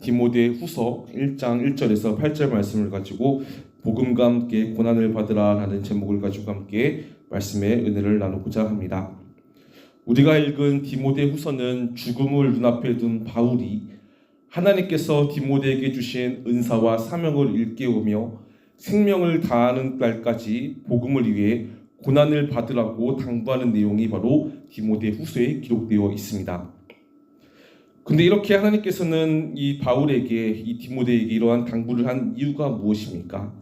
디모데 후서 1장 1절에서 8절 말씀을 가지고 복음과 함께 고난을 받으라 라는 제목을 가지고 함께 말씀의 은혜를 나누고자 합니다. 우리가 읽은 디모데 후서는 죽음을 눈앞에 둔 바울이 하나님께서 디모데에게 주신 은사와 사명을 일깨우며 생명을 다하는 날까지 복음을 위해 고난을 받으라고 당부하는 내용이 바로 디모데 후서에 기록되어 있습니다. 근데 이렇게 하나님께서는 이 바울에게, 이 디모데에게 이러한 당부를 한 이유가 무엇입니까?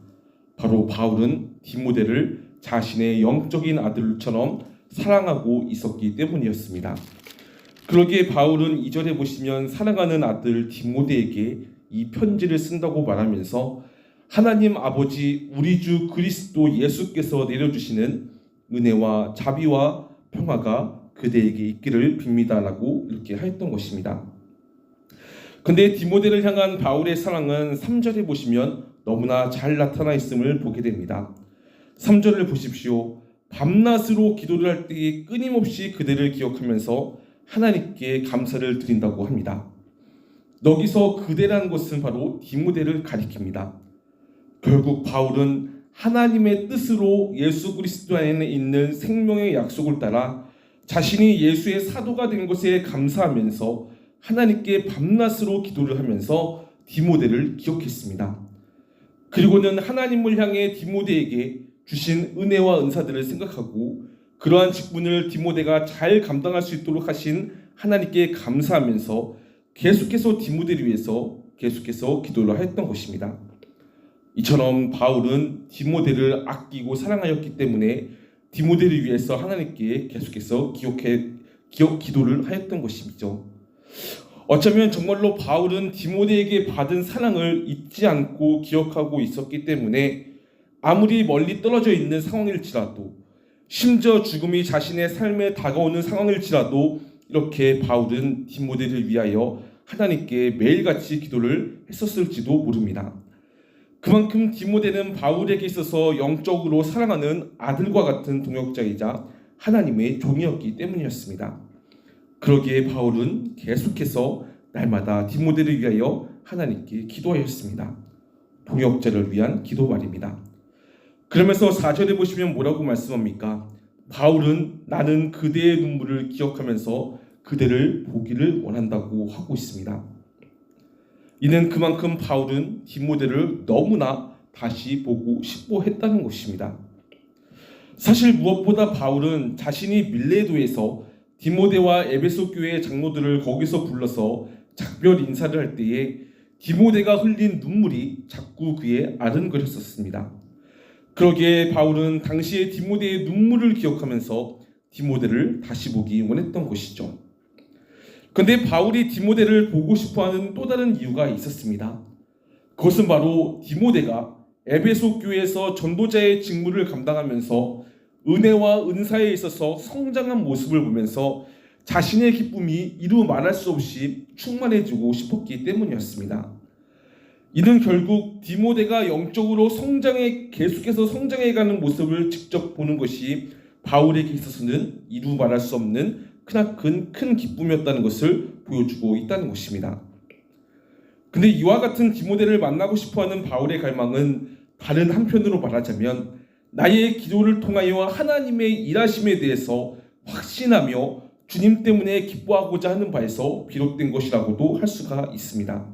바로 바울은 디모데를 자신의 영적인 아들처럼 사랑하고 있었기 때문이었습니다. 그러기에 바울은 2절에 보시면 사랑하는 아들 디모데에게 이 편지를 쓴다고 말하면서 하나님 아버지 우리 주 그리스도 예수께서 내려주시는 은혜와 자비와 평화가 그대에게 있기를 빕니다라고 이렇게 하였던 것입니다. 근데 디모데를 향한 바울의 사랑은 3절에 보시면 너무나 잘 나타나 있음을 보게 됩니다. 3절을 보십시오. 밤낮으로 기도를 할 때에 끊임없이 그대를 기억하면서 하나님께 감사를 드린다고 합니다. 여기서 그대라는 것은 바로 디모데를 가리킵니다. 결국 바울은 하나님의 뜻으로 예수 그리스도 안에 있는 생명의 약속을 따라 자신이 예수의 사도가 된 것에 감사하면서 하나님께 밤낮으로 기도를 하면서 디모데를 기억했습니다. 그리고는 하나님을 향해 디모데에게 주신 은혜와 은사들을 생각하고 그러한 직분을 디모데가 잘 감당할 수 있도록 하신 하나님께 감사하면서 계속해서 디모데를 위해서 계속해서 기도를 하였던 것입니다. 이처럼 바울은 디모데를 아끼고 사랑하였기 때문에 디모데를 위해서 하나님께 계속해서 기도를 하였던 것이죠. 어쩌면 정말로 바울은 디모데에게 받은 사랑을 잊지 않고 기억하고 있었기 때문에 아무리 멀리 떨어져 있는 상황일지라도 심지어 죽음이 자신의 삶에 다가오는 상황일지라도 이렇게 바울은 디모데를 위하여 하나님께 매일같이 기도를 했었을지도 모릅니다. 그만큼 디모데는 바울에게 있어서 영적으로 사랑하는 아들과 같은 동역자이자 하나님의 종이었기 때문이었습니다. 그러기에 바울은 계속해서 날마다 디모데를 위하여 하나님께 기도하였습니다. 동역자를 위한 기도 말입니다. 그러면서 4절에 보시면 뭐라고 말씀합니까? 바울은 나는 그대의 눈물을 기억하면서 그대를 보기를 원한다고 하고 있습니다. 이는 그만큼 바울은 디모데를 너무나 다시 보고 싶어 했다는 것입니다. 사실 무엇보다 바울은 자신이 밀레도에서 디모데와 에베소 교회의 장로들을 거기서 불러서 작별 인사를 할 때에 디모데가 흘린 눈물이 자꾸 그의 아른거렸었습니다. 그러기에 바울은 당시에 디모데의 눈물을 기억하면서 디모데를 다시 보기 원했던 것이죠. 그런데 바울이 디모데를 보고 싶어하는 또 다른 이유가 있었습니다. 그것은 바로 디모데가 에베소 교회에서 전도자의 직무를 감당하면서 은혜와 은사에 있어서 성장한 모습을 보면서 자신의 기쁨이 이루 말할 수 없이 충만해지고 싶었기 때문이었습니다. 이는 결국 디모데가 영적으로 계속해서 성장해가는 모습을 직접 보는 것이 바울에게 있어서는 이루 말할 수 없는 크나큰 큰 기쁨이었다는 것을 보여주고 있다는 것입니다. 근데 이와 같은 디모데를 만나고 싶어하는 바울의 갈망은 다른 한편으로 말하자면 나의 기도를 통하여 하나님의 일하심에 대해서 확신하며 주님 때문에 기뻐하고자 하는 바에서 비롯된 것이라고도 할 수가 있습니다.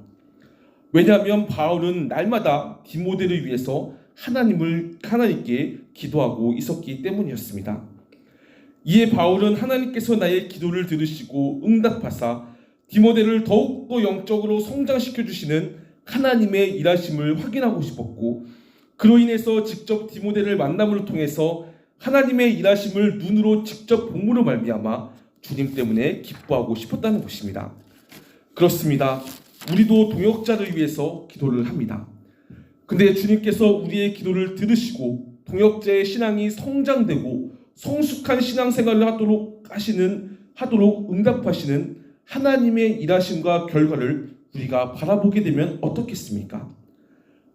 왜냐하면 바울은 날마다 디모데를 위해서 하나님께 기도하고 있었기 때문이었습니다. 이에 바울은 하나님께서 나의 기도를 들으시고 응답하사 디모데를 더욱더 영적으로 성장시켜 주시는 하나님의 일하심을 확인하고 싶었고 그로 인해서 직접 디모데를 만남을 통해서 하나님의 일하심을 눈으로 직접 본으로 말미암아 주님 때문에 기뻐하고 싶었다는 것입니다. 그렇습니다. 우리도 동역자를 위해서 기도를 합니다. 근데 주님께서 우리의 기도를 들으시고 동역자의 신앙이 성장되고 성숙한 신앙생활을 하도록 응답하시는 하나님의 일하심과 결과를 우리가 바라보게 되면 어떻겠습니까?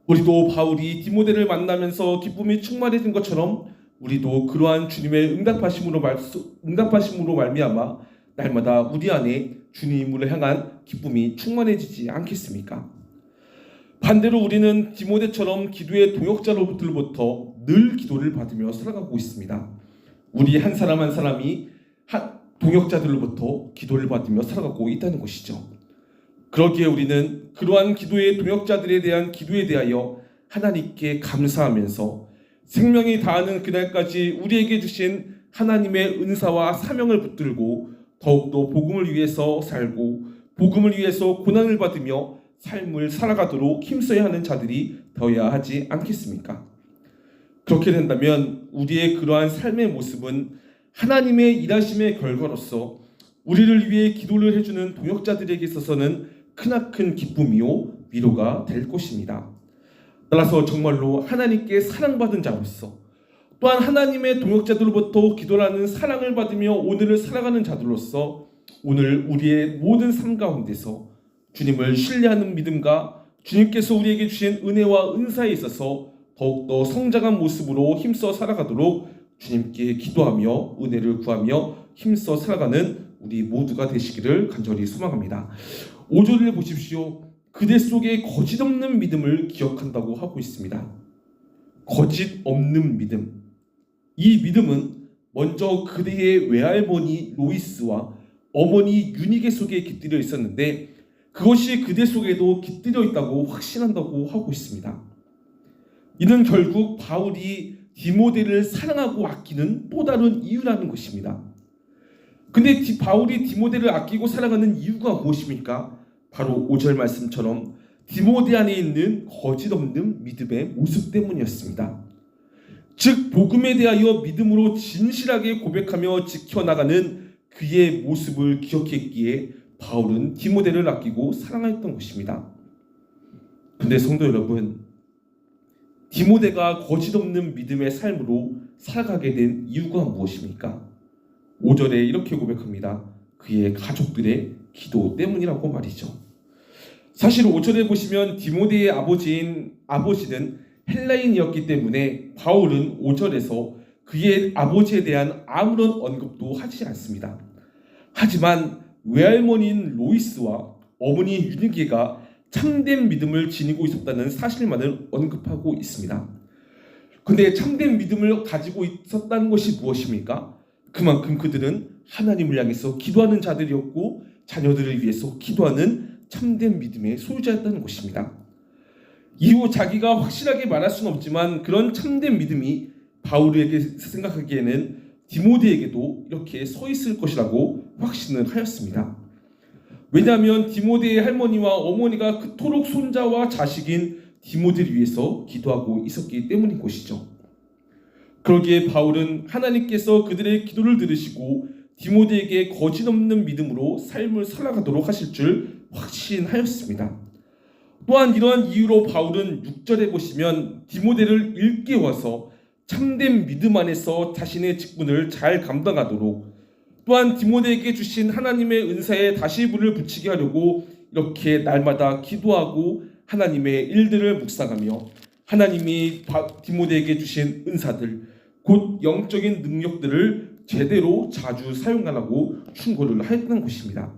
우리도 바울이 디모데를 만나면서 기쁨이 충만해진 것처럼 우리도 그러한 주님의 응답하심으로 말미암아 날마다 우리 안에 주님을 향한 기쁨이 충만해지지 않겠습니까? 반대로 우리는 디모데처럼 기도의 동역자로부터 늘 기도를 받으며 살아가고 있습니다. 우리 한 사람 한 사람이 동역자들로부터 기도를 받으며 살아가고 있다는 것이죠. 그러기에 우리는 그러한 기도의 동역자들에 대한 기도에 대하여 하나님께 감사하면서 생명이 다하는 그날까지 우리에게 주신 하나님의 은사와 사명을 붙들고 더욱더 복음을 위해서 살고 복음을 위해서 고난을 받으며 삶을 살아가도록 힘써야 하는 자들이 되어야 하지 않겠습니까? 그렇게 된다면 우리의 그러한 삶의 모습은 하나님의 일하심의 결과로서 우리를 위해 기도를 해주는 동역자들에게 있어서는 크나큰 기쁨이요 위로가 될 것입니다. 따라서 정말로 하나님께 사랑받은 자로서 또한 하나님의 동역자들로부터 기도라는 사랑을 받으며 오늘을 살아가는 자들로서 오늘 우리의 모든 삶 가운데서 주님을 신뢰하는 믿음과 주님께서 우리에게 주신 은혜와 은사에 있어서 더욱더 성장한 모습으로 힘써 살아가도록 주님께 기도하며 은혜를 구하며 힘써 살아가는 우리 모두가 되시기를 간절히 소망합니다. 5절을 보십시오. 그대 속에 거짓 없는 믿음을 기억한다고 하고 있습니다. 거짓 없는 믿음. 이 믿음은 먼저 그대의 외할머니 로이스와 어머니 유니게 속에 깃들여 있었는데 그것이 그대 속에도 깃들여 있다고 확신한다고 하고 있습니다. 이는 결국 바울이 디모데를 사랑하고 아끼는 또 다른 이유라는 것입니다. 근데 바울이 디모데를 아끼고 사랑하는 이유가 무엇입니까? 바로 5절 말씀처럼 디모데 안에 있는 거짓 없는 믿음의 모습 때문이었습니다. 즉 복음에 대하여 믿음으로 진실하게 고백하며 지켜나가는 그의 모습을 기억했기에 바울은 디모데를 아끼고 사랑했던 것입니다. 근데 성도 여러분, 디모데가 거짓 없는 믿음의 삶으로 살아가게 된 이유가 무엇입니까? 5절에 이렇게 고백합니다. 그의 가족들의 기도 때문이라고 말이죠. 사실 5절에 보시면 디모데의 아버지는 헬라인이었기 때문에 바울은 5절에서 그의 아버지에 대한 아무런 언급도 하지 않습니다. 하지만 외할머니인 로이스와 어머니 유니게가 참된 믿음을 지니고 있었다는 사실만을 언급하고 있습니다. 그런데 참된 믿음을 가지고 있었다는 것이 무엇입니까? 그만큼 그들은 하나님을 향해서 기도하는 자들이었고 자녀들을 위해서 기도하는 참된 믿음의 소유자였다는 것입니다. 이후 자기가 확실하게 말할 수는 없지만 그런 참된 믿음이 바울에게 생각하기에는 디모데에게도 이렇게 서 있을 것이라고 확신을 하였습니다. 왜냐하면 디모데의 할머니와 어머니가 그토록 손자와 자식인 디모데를 위해서 기도하고 있었기 때문인 것이죠. 그러기에 바울은 하나님께서 그들의 기도를 들으시고 디모데에게 거짓 없는 믿음으로 삶을 살아가도록 하실 줄 확신하였습니다. 또한 이러한 이유로 바울은 6절에 보시면 디모데를 일깨워서 참된 믿음 안에서 자신의 직분을 잘 감당하도록 또한 디모데에게 주신 하나님의 은사에 다시 불을 붙이게 하려고 이렇게 날마다 기도하고 하나님의 일들을 묵상하며 하나님이 디모데에게 주신 은사들 곧 영적인 능력들을 제대로 자주 사용하라고 충고를 하였던 것입니다.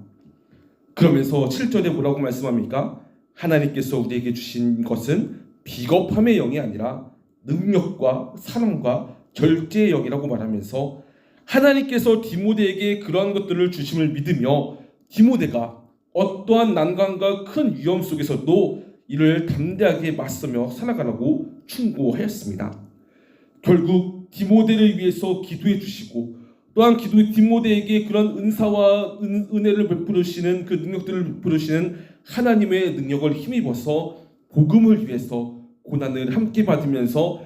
그러면서 7절에 뭐라고 말씀합니까? 하나님께서 우리에게 주신 것은 비겁함의 영이 아니라 능력과 사랑과 절제의 영이라고 말하면서 하나님께서 디모데에게 그러한 것들을 주심을 믿으며 디모데가 어떠한 난관과 큰 위험 속에서도 이를 담대하게 맞서며 살아가라고 충고하였습니다. 결국 디모데를 위해서 기도해 주시고 또한 디모데에게 그런 은사와 은혜를 베푸시는 그 능력들을 베푸시는 하나님의 능력을 힘입어서 복음을 위해서 고난을 함께 받으면서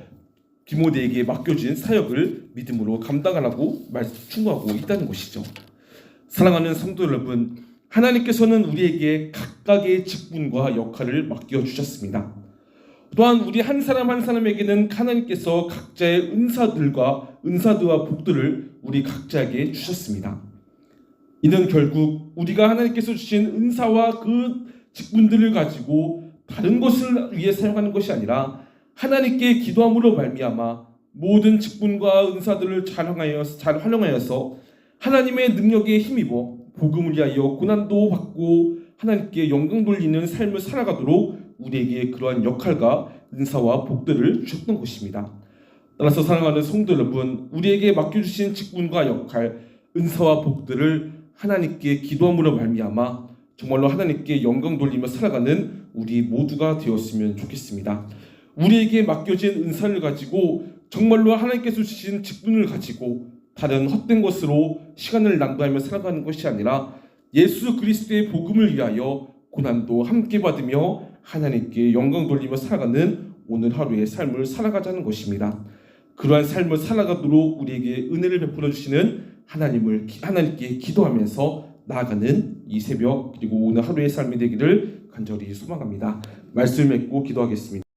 디모데에게 맡겨진 사역을 믿음으로 감당하라고 충고하고 있다는 것이죠. 사랑하는 성도 여러분, 하나님께서는 우리에게 각각의 직분과 역할을 맡겨주셨습니다. 또한 우리 한 사람 한 사람에게는 하나님께서 각자의 은사들과 복들을 우리 각자에게 주셨습니다. 이는 결국 우리가 하나님께서 주신 은사와 그 직분들을 가지고 다른 것을 위해 사용하는 것이 아니라 하나님께 기도함으로 말미암아 모든 직분과 은사들을 잘 활용하여서 하나님의 능력에 힘입어 복음을 위하여 고난도 받고 하나님께 영광 돌리는 삶을 살아가도록 우리에게 그러한 역할과 은사와 복들을 주셨던 것입니다. 따라서 사랑하는 성도 여러분, 우리에게 맡겨주신 직분과 역할, 은사와 복들을 하나님께 기도함으로 말미암아 정말로 하나님께 영광 돌리며 살아가는 우리 모두가 되었으면 좋겠습니다. 우리에게 맡겨진 은사를 가지고 정말로 하나님께서 주신 직분을 가지고 다른 헛된 것으로 시간을 낭비하며 살아가는 것이 아니라 예수 그리스도의 복음을 위하여 고난도 함께 받으며 하나님께 영광 돌리며 살아가는 오늘 하루의 삶을 살아가자는 것입니다. 그러한 삶을 살아가도록 우리에게 은혜를 베풀어 주시는 하나님께 기도하면서 나아가는 이 새벽 그리고 오늘 하루의 삶이 되기를 간절히 소망합니다. 말씀 맺고 기도하겠습니다.